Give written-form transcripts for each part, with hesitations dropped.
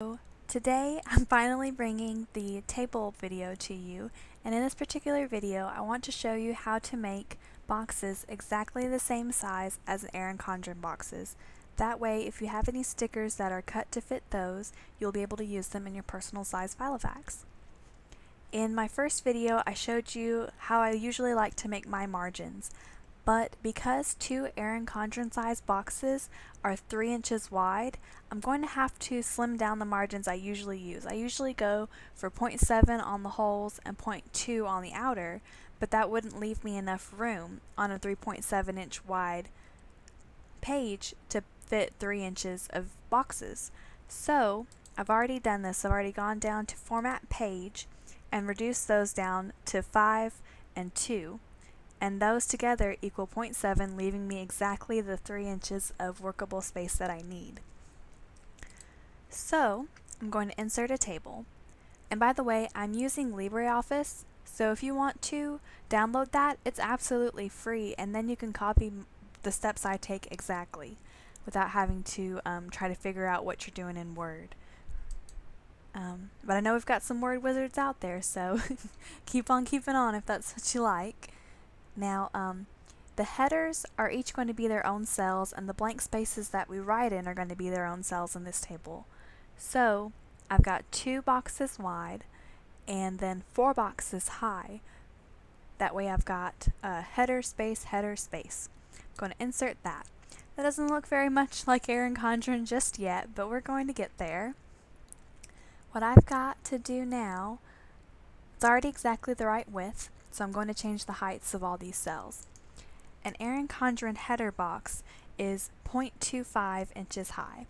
So today I'm finally bringing the table video to you, and in this particular video I want to show you how to make boxes exactly the same size as an Erin Condren boxes. That way, if you have any stickers that are cut to fit those, you'll be able to use them in your personal size FiloFax. In my first video I showed you how I usually like to make my margins. But because two Erin Condren size boxes are 3 inches wide, I'm going to have to slim down the margins I usually use. I usually go for 0.7 on the holes and 0.2 on the outer, but that wouldn't leave me enough room on a 3.7 inch wide page to fit 3 inches of boxes. So I've already done this. I've already gone down to format page and reduced those down to 5 and 2. And those together equal 0.7, leaving me exactly the 3 inches of workable space that I need. So I'm going to insert a table. And by the way, I'm using LibreOffice, so if you want to download that, it's absolutely free, and then you can copy the steps I take exactly without having to try to figure out what you're doing in Word. But I know we've got some word wizards out there, so keep on keeping on if that's what you like. Now, the headers are each going to be their own cells, and the blank spaces that we write in are going to be their own cells in this table. So, I've got 2 boxes wide, and then 4 boxes high. That way I've got header space, header space. I'm going to insert that. That doesn't look very much like Erin Condren just yet, but we're going to get there. What I've got to do now, it's already exactly the right width, so I'm going to change the heights of all these cells. An Erin Condren header box is 0.25 inches high.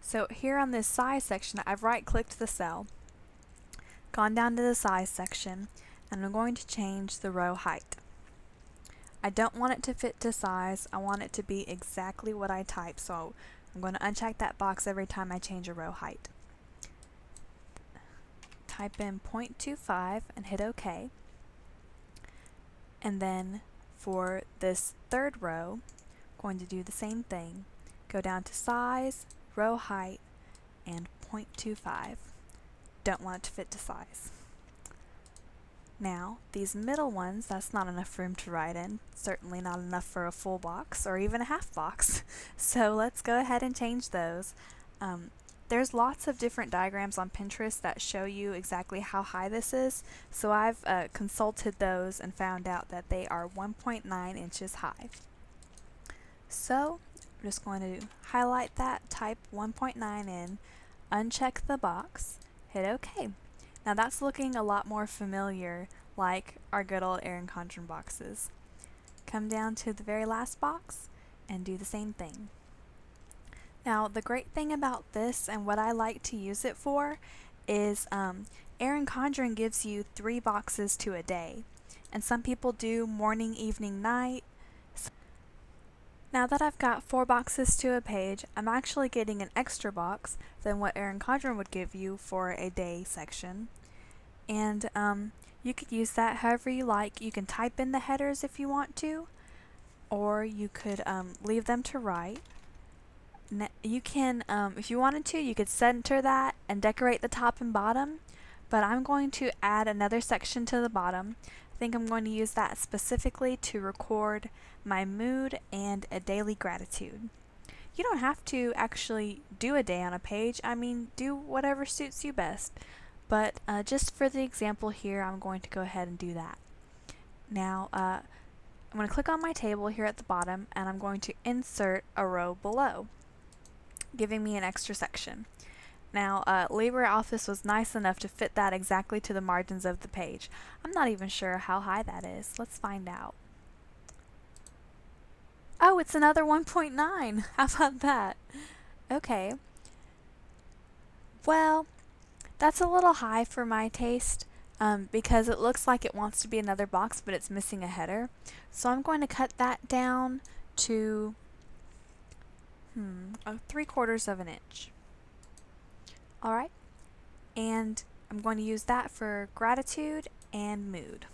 So here on this size section, I've right-clicked the cell, gone down to the size section, and I'm going to change the row height. I don't want it to fit to size, I want it to be exactly what I type, so I'm going to uncheck that box every time I change a row height. Type in 0.25 and hit OK. And then for this third row, I'm going to do the same thing. Go down to size, row height, and 0.25. Don't want it to fit to size. Now, these middle ones, that's not enough room to write in. Certainly not enough for a full box or even a half box. So let's go ahead and change those. There's lots of different diagrams on Pinterest that show you exactly how high this is, so I've consulted those and found out that they are 1.9 inches high. So I'm just going to highlight that, type 1.9 in, uncheck the box, hit OK. Now that's looking a lot more familiar like our good old Erin Condren boxes. Come down to the very last box and do the same thing. Now, the great thing about this and what I like to use it for is Erin Condren gives you 3 boxes to a day, and some people do morning, evening, night. Now that I've got 4 boxes to a page, I'm actually getting an extra box than what Erin Condren would give you for a day section. And you could use that however you like. You can type in the headers if you want to, or you could leave them to write. You can, if you wanted to, you could center that and decorate the top and bottom, but I'm going to add another section to the bottom. I think I'm going to use that specifically to record my mood and a daily gratitude. You don't have to actually do a day on a page. I mean, do whatever suits you best, but just for the example here, I'm going to go ahead and do that. Now, I'm going to click on my table here at the bottom, and I'm going to insert a row below, giving me an extra section. Now, LibreOffice was nice enough to fit that exactly to the margins of the page. I'm not even sure how high that is. Let's find out. Oh, it's another 1.9. How about that? Okay. Well, that's a little high for my taste because it looks like it wants to be another box, but it's missing a header. So I'm going to cut that down to 3/4 of an inch. Alright, and I'm going to use that for gratitude and mood.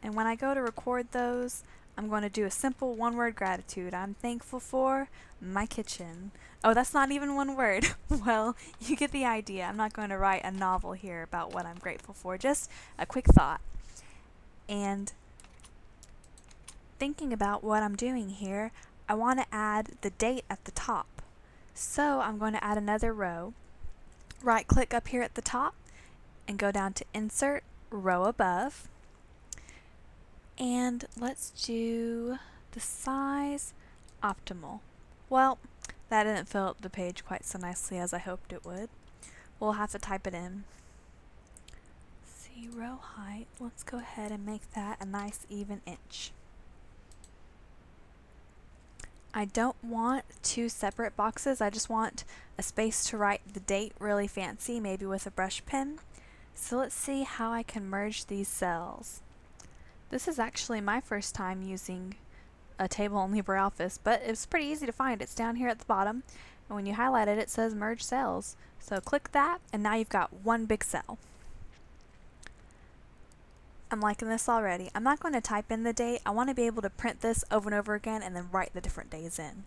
And when I go to record those, I'm going to do a simple one-word gratitude. I'm thankful for my kitchen. Oh, that's not even one word. Well, you get the idea. I'm not going to write a novel here about what I'm grateful for, just a quick thought. And thinking about what I'm doing here, I want to add the date at the top. So I'm going to add another row. Right click up here at the top and go down to Insert, Row Above. And let's do the size optimal. Well, that didn't fill up the page quite so nicely as I hoped it would. We'll have to type it in. See, row height, let's go ahead and make that a nice even inch. I don't want two separate boxes, I just want a space to write the date really fancy, maybe with a brush pen. So let's see how I can merge these cells. This is actually my first time using a table in LibreOffice, but it's pretty easy to find. It's down here at the bottom, and when you highlight it, it says Merge Cells. So click that, and now you've got one big cell. I'm liking this already. I'm not going to type in the date. I want to be able to print this over and over again and then write the different days in.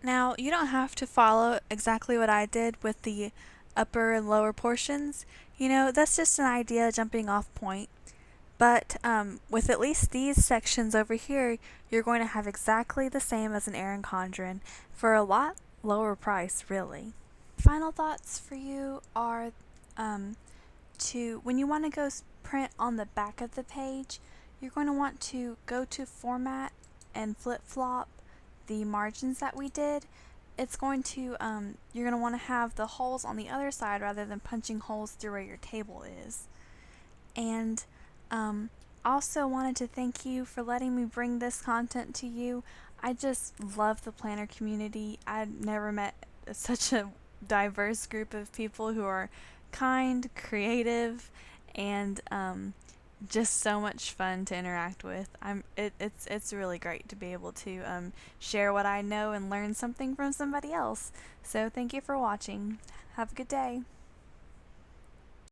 Now, you don't have to follow exactly what I did with the upper and lower portions. You know, that's just an idea, jumping off point. But with at least these sections over here, you're going to have exactly the same as an Erin Condren for a lot lower price, really. Final thoughts for you are when you want to go print on the back of the page, you're going to want to go to Format and flip-flop the margins that we did. It's going to, you're going to want to have the holes on the other side rather than punching holes through where your table is. And also wanted to thank you for letting me bring this content to you. I just love the planner community. I've never met such a diverse group of people who are kind, creative, and just so much fun to interact with. It's really great to be able to share what I know and learn something from somebody else. So thank you for watching. Have a good day.